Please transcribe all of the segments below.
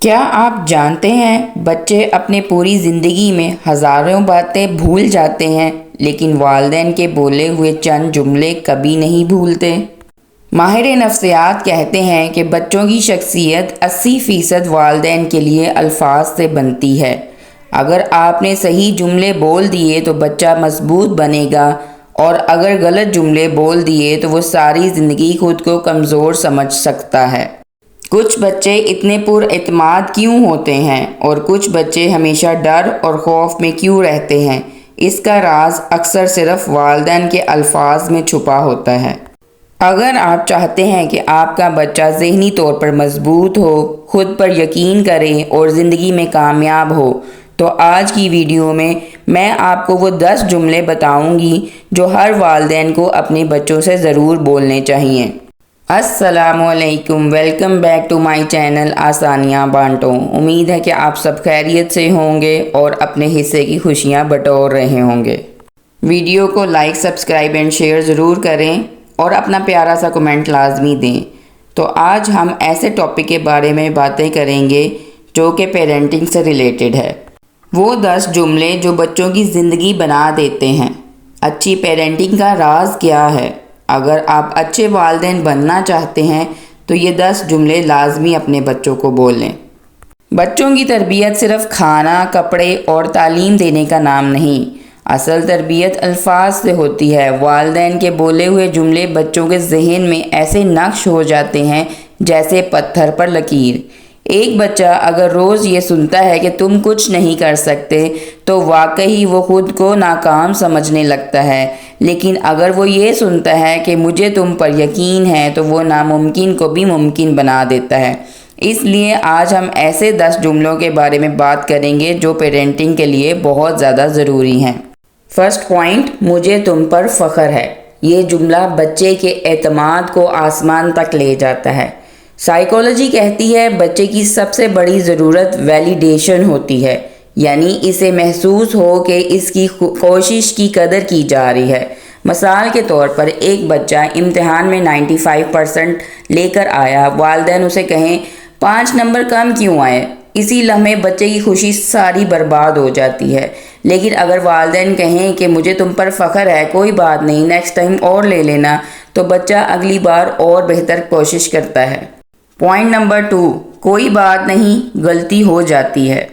کیا آپ جانتے ہیں بچے اپنے پوری زندگی میں ہزاروں باتیں بھول جاتے ہیں لیکن والدین کے بولے ہوئے چند جملے کبھی نہیں بھولتے۔ ماہر نفسیات کہتے ہیں کہ بچوں کی شخصیت 80% والدین کے لیے الفاظ سے بنتی ہے۔ اگر آپ نے صحیح جملے بول دیے تو بچہ مضبوط بنے گا، اور اگر غلط جملے بول دیے تو وہ ساری زندگی خود کو کمزور سمجھ سکتا ہے۔ کچھ بچے اتنے پر اعتماد کیوں ہوتے ہیں اور کچھ بچے ہمیشہ ڈر اور خوف میں کیوں رہتے ہیں؟ اس کا راز اکثر صرف والدین کے الفاظ میں چھپا ہوتا ہے۔ اگر آپ چاہتے ہیں کہ آپ کا بچہ ذہنی طور پر مضبوط ہو، خود پر یقین کرے اور زندگی میں کامیاب ہو، تو آج کی ویڈیو میں آپ کو وہ 10 جملے بتاؤں گی جو ہر والدین کو اپنے بچوں سے ضرور بولنے چاہیے۔ السلام علیکم، welcome back to my channel آسانیاں بانٹو۔ امید ہے کہ آپ سب خیریت سے ہوں گے اور اپنے حصے کی خوشیاں بٹور رہے ہوں گے۔ ویڈیو کو لائک، سبسکرائب اینڈ شیئر ضرور کریں اور اپنا پیارا سا کمنٹ لازمی دیں۔ تو آج ہم ایسے ٹاپک کے بارے میں باتیں کریں گے جو کہ پیرنٹنگ سے ریلیٹڈ ہے۔ وہ 10 جملے جو بچوں کی زندگی بنا دیتے ہیں۔ اچھی پیرنٹنگ کا راز کیا ہے؟ اگر آپ اچھے والدین بننا چاہتے ہیں تو یہ 10 جملے لازمی اپنے بچوں کو بولیں۔ بچوں کی تربیت صرف کھانا، کپڑے اور تعلیم دینے کا نام نہیں، اصل تربیت الفاظ سے ہوتی ہے۔ والدین کے بولے ہوئے جملے بچوں کے ذہن میں ایسے نقش ہو جاتے ہیں جیسے پتھر پر لکیر۔ ایک بچہ اگر روز یہ سنتا ہے کہ تم کچھ نہیں کر سکتے تو واقعی وہ خود کو ناکام سمجھنے لگتا ہے، لیکن اگر وہ یہ سنتا ہے کہ مجھے تم پر یقین ہے تو وہ ناممکن کو بھی ممکن بنا دیتا ہے۔ اس لیے آج ہم ایسے 10 جملوں کے بارے میں بات کریں گے جو پیرنٹنگ کے لیے بہت زیادہ ضروری ہیں۔ فرسٹ پوائنٹ، مجھے تم پر فخر ہے۔ یہ جملہ بچے کے اعتماد کو آسمان تک لے جاتا ہے۔ سائیکالوجی کہتی ہے بچے کی سب سے بڑی ضرورت ویلیڈیشن ہوتی ہے، یعنی اسے محسوس ہو کہ اس کی کوشش کی قدر کی جا رہی ہے۔ مثال کے طور پر ایک بچہ امتحان میں 95% لے کر آیا، والدین اسے کہیں 5 نمبر کم کیوں آئے؟ اسی لمحے بچے کی خوشی ساری برباد ہو جاتی ہے۔ لیکن اگر والدین کہیں کہ مجھے تم پر فخر ہے، کوئی بات نہیں، نیکسٹ ٹائم اور لے لینا، تو بچہ اگلی بار اور بہتر کوشش کرتا ہے۔ پوائنٹ نمبر 2، کوئی بات نہیں، غلطی ہو جاتی ہے۔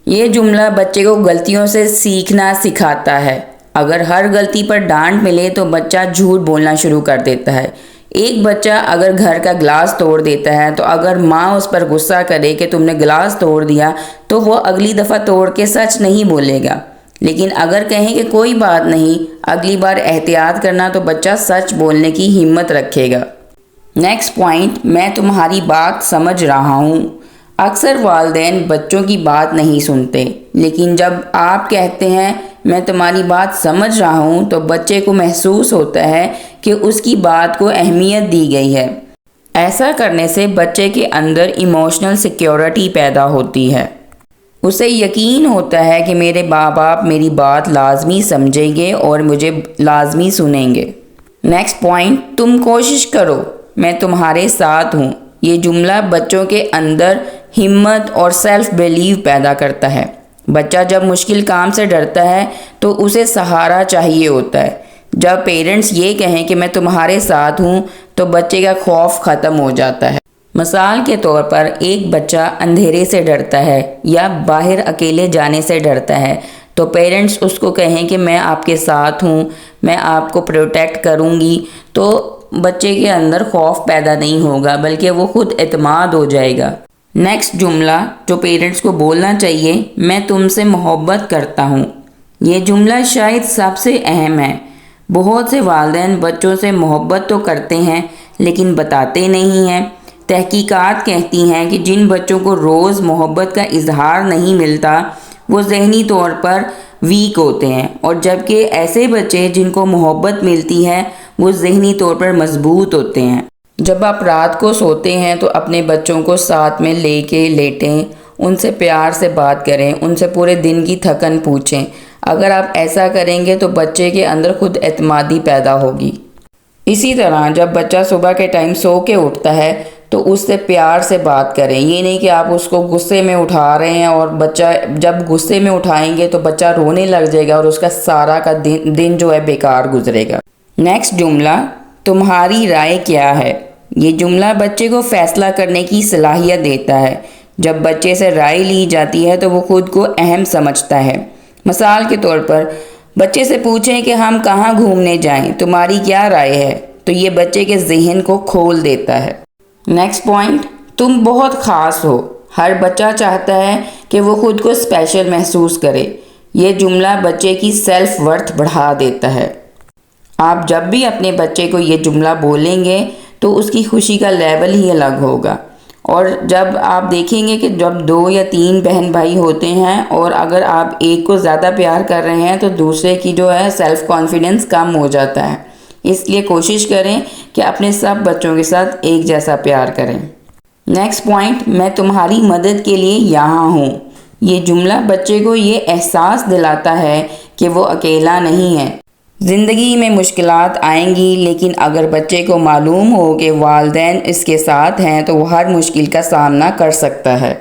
یہ جملہ بچے کو غلطیوں سے سیکھنا سکھاتا ہے۔ اگر ہر غلطی پر ڈانٹ ملے تو بچہ جھوٹ بولنا شروع کر دیتا ہے۔ ایک بچہ اگر گھر کا گلاس توڑ دیتا ہے تو اگر ماں اس پر غصہ کرے کہ تم نے گلاس توڑ دیا تو وہ اگلی دفعہ توڑ کے سچ نہیں بولے گا، لیکن اگر کہیں کہ کوئی بات نہیں، اگلی بار احتیاط کرنا، تو بچہ سچ بولنے کی ہمت رکھے گا۔ نیکسٹ پوائنٹ، میں تمہاری بات سمجھ رہا ہوں۔ اکثر والدین بچوں کی بات نہیں سنتے، لیکن جب آپ کہتے ہیں میں تمہاری بات سمجھ رہا ہوں تو بچے کو محسوس ہوتا ہے کہ اس کی بات کو اہمیت دی گئی ہے۔ ایسا کرنے سے بچے کے اندر ایموشنل سیکیورٹی پیدا ہوتی ہے۔ اسے یقین ہوتا ہے کہ میرے ماں باپ میری بات لازمی سمجھیں گے اور مجھے لازمی سنیں گے۔ نیکسٹ پوائنٹ، تم کوشش کرو، میں تمہارے ساتھ ہوں۔ یہ جملہ بچوں کے اندر ہمت اور سیلف بیلیو پیدا کرتا ہے۔ بچہ جب مشکل کام سے ڈرتا ہے تو اسے سہارا چاہیے ہوتا ہے۔ جب پیرنٹس یہ کہیں کہ میں تمہارے ساتھ ہوں تو بچے کا خوف ختم ہو جاتا ہے۔ مثال کے طور پر ایک بچہ اندھیرے سے ڈرتا ہے یا باہر اکیلے جانے سے ڈرتا ہے تو پیرنٹس اس کو کہیں کہ میں آپ کے ساتھ ہوں، میں آپ کو پروٹیکٹ کروں گی، تو بچے کے اندر خوف پیدا نہیں ہوگا بلکہ وہ خود اعتماد ہو جائے گا۔ نیکسٹ جملہ جو پیرنٹس کو بولنا چاہیے، میں تم سے محبت کرتا ہوں۔ یہ جملہ شاید سب سے اہم ہے۔ بہت سے والدین بچوں سے محبت تو کرتے ہیں لیکن بتاتے نہیں ہیں۔ تحقیقات کہتی ہیں کہ جن بچوں کو روز محبت کا اظہار نہیں ملتا وہ ذہنی طور پر ویک ہوتے ہیں، اور جبکہ ایسے بچے جن کو محبت ملتی ہے وہ ذہنی طور پر مضبوط ہوتے ہیں۔ جب آپ رات کو سوتے ہیں تو اپنے بچوں کو ساتھ میں لے کے لیٹیں، ان سے پیار سے بات کریں، ان سے پورے دن کی تھکن پوچھیں۔ اگر آپ ایسا کریں گے تو بچے کے اندر خود اعتمادی پیدا ہوگی۔ اسی طرح جب بچہ صبح کے ٹائم سو کے اٹھتا ہے تو اس سے پیار سے بات کریں. یہ نہیں کہ آپ اس کو غصے میں اٹھا رہے ہیں اور بچہ جب غصے میں اٹھائیں گے تو بچہ رونے لگ جائے گا اور اس کا سارا کا دن جو ہے بیکار گزرے گا. نیکسٹ جملہ، تمہاری رائے کیا ہے؟ یہ جملہ بچے کو فیصلہ کرنے کی صلاحیت دیتا ہے. جب بچے سے رائے لی جاتی ہے تو وہ خود کو اہم سمجھتا ہے. مثال کے طور پر بچے سے پوچھیں کہ ہم کہاں گھومنے جائیں، تمہاری کیا رائے ہے؟ تو یہ بچے کے ذہن کو کھول دیتا ہے. نیکسٹ پوائنٹ، تم بہت خاص ہو. ہر بچہ چاہتا ہے کہ وہ خود کو اسپیشل محسوس کرے. یہ جملہ بچے کی سیلف ورتھ بڑھا دیتا ہے. آپ جب بھی اپنے بچے کو یہ جملہ بولیں گے تو اس کی خوشی کا لیول ہی الگ ہوگا. اور جب آپ دیکھیں گے کہ جب 2 یا 3 بہن بھائی ہوتے ہیں اور اگر آپ ایک کو زیادہ پیار کر رہے ہیں تو دوسرے کی جو ہے سیلف کانفیڈنس کم ہو جاتا ہے. اس لیے کوشش کریں کہ اپنے سب بچوں کے ساتھ ایک جیسا پیار کریں. نیکسٹ پوائنٹ، میں تمہاری مدد کے لیے یہاں ہوں. یہ جملہ بچے کو یہ احساس دلاتا ہے کہ وہ اکیلا نہیں ہے. زندگی میں مشکلات آئیں گی، لیکن اگر بچے کو معلوم ہو کہ والدین اس کے ساتھ ہیں تو وہ ہر مشکل کا سامنا کر سکتا ہے.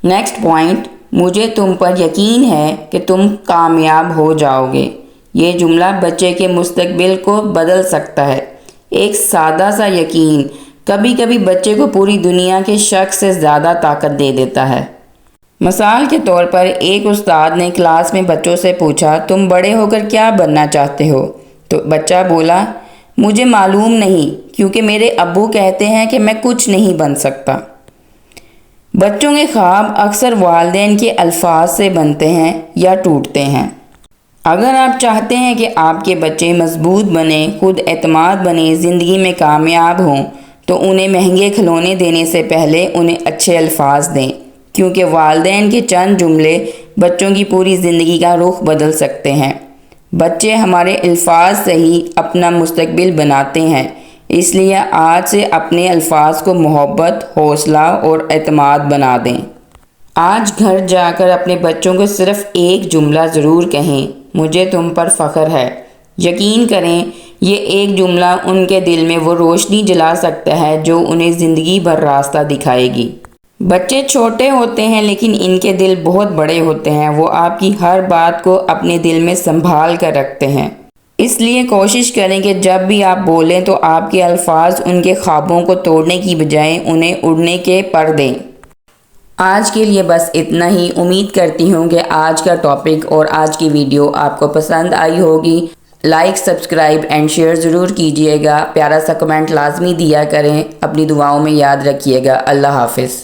نیکسٹ پوائنٹ، مجھے تم پر یقین ہے کہ تم کامیاب ہو جاؤ گے. یہ جملہ بچے کے مستقبل کو بدل سکتا ہے. ایک سادہ سا یقین کبھی کبھی بچے کو پوری دنیا کے شخص سے زیادہ طاقت دے دیتا ہے. مثال کے طور پر ایک استاد نے کلاس میں بچوں سے پوچھا، تم بڑے ہو کر کیا بننا چاہتے ہو؟ تو بچہ بولا، مجھے معلوم نہیں کیونکہ میرے ابو کہتے ہیں کہ میں کچھ نہیں بن سکتا. بچوں کے خواب اکثر والدین کے الفاظ سے بنتے ہیں یا ٹوٹتے ہیں. اگر آپ چاہتے ہیں کہ آپ کے بچے مضبوط بنیں، خود اعتماد بنیں، زندگی میں کامیاب ہوں، تو انہیں مہنگے کھلونے دینے سے پہلے انہیں اچھے الفاظ دیں، کیونکہ والدین کے چند جملے بچوں کی پوری زندگی کا رخ بدل سکتے ہیں. بچے ہمارے الفاظ سے ہی اپنا مستقبل بناتے ہیں. اس لیے آج سے اپنے الفاظ کو محبت، حوصلہ اور اعتماد بنا دیں. آج گھر جا کر اپنے بچوں کو صرف ایک جملہ ضرور کہیں، مجھے تم پر فخر ہے. یقین کریں یہ ایک جملہ ان کے دل میں وہ روشنی جلا سکتا ہے جو انہیں زندگی بھر راستہ دکھائے گی. بچے چھوٹے ہوتے ہیں لیکن ان کے دل بہت بڑے ہوتے ہیں. وہ آپ کی ہر بات کو اپنے دل میں سنبھال کر رکھتے ہیں. اس لیے کوشش کریں کہ جب بھی آپ بولیں تو آپ کے الفاظ ان کے خوابوں کو توڑنے کی بجائے انہیں اڑنے کے پر دیں. آج کے لیے بس اتنا ہی. امید کرتی ہوں کہ آج کا ٹاپک اور آج کی ویڈیو آپ کو پسند آئی ہوگی. لائک، سبسکرائب اینڈ شیئر ضرور کیجیے گا. پیارا سا کمنٹ لازمی دیا کریں. اپنی دعاؤں میں یاد رکھیے گا. اللہ حافظ.